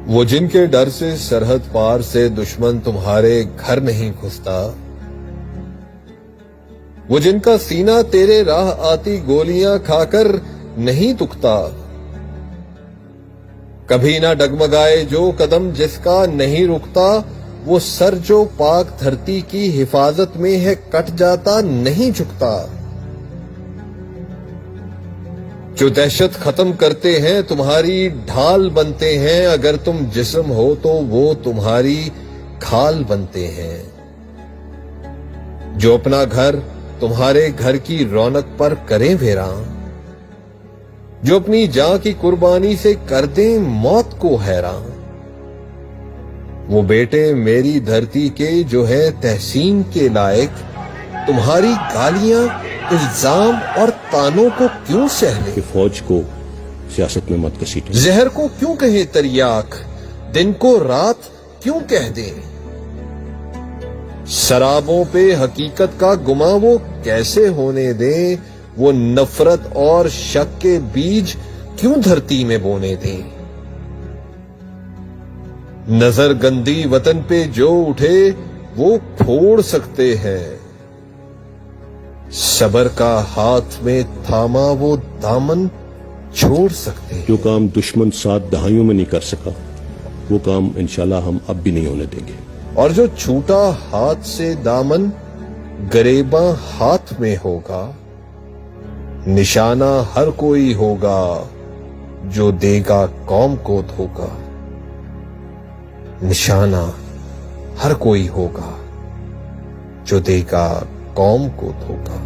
وہ جن کے ڈر سے سرحد پار سے دشمن تمہارے گھر نہیں گھستا، وہ جن کا سینہ تیرے راہ آتی گولیاں کھا کر نہیں تکتا، کبھی نہ ڈگمگائے جو قدم جس کا نہیں رکتا، وہ سر جو پاک دھرتی کی حفاظت میں ہے کٹ جاتا نہیں جھکتا، جو دہشت ختم کرتے ہیں تمہاری ڈھال بنتے ہیں، اگر تم جسم ہو تو وہ تمہاری کھال بنتے ہیں، جو اپنا گھر تمہارے گھر کی رونق پر کریں ویراں، جو اپنی جاں کی قربانی سے کر دیں موت کو حیران، وہ بیٹے میری دھرتی کے جو ہے تحسین کے لائق، تمہاری گالیاں الزام اور تانوں کو کیوں سہ لیں، کہ فوج کو سیاست میں مت گھسیٹیں، زہر کو کیوں کہیں تریاک، دن کو رات کیوں کہہ دیں، شرابوں پہ حقیقت کا گماں وہ کیسے ہونے دیں، وہ نفرت اور شک کے بیج کیوں دھرتی میں بونے دیں، نظر گندی وطن پہ جو اٹھے وہ پھوڑ سکتے ہیں، صبر کا ہاتھ میں تھاما وہ دامن چھوڑ سکتے ہیں، جو کام دشمن 7 دہائیوں میں نہیں کر سکا وہ کام انشاءاللہ ہم اب بھی نہیں ہونے دیں گے، اور جو چھوٹا ہاتھ سے دامن گریباں ہاتھ میں ہوگا، نشانہ ہر کوئی ہوگا جو دے گا قوم کو دھوکا، نشانہ ہر کوئی ہوگا جو دے گا قوم کو دھوکا۔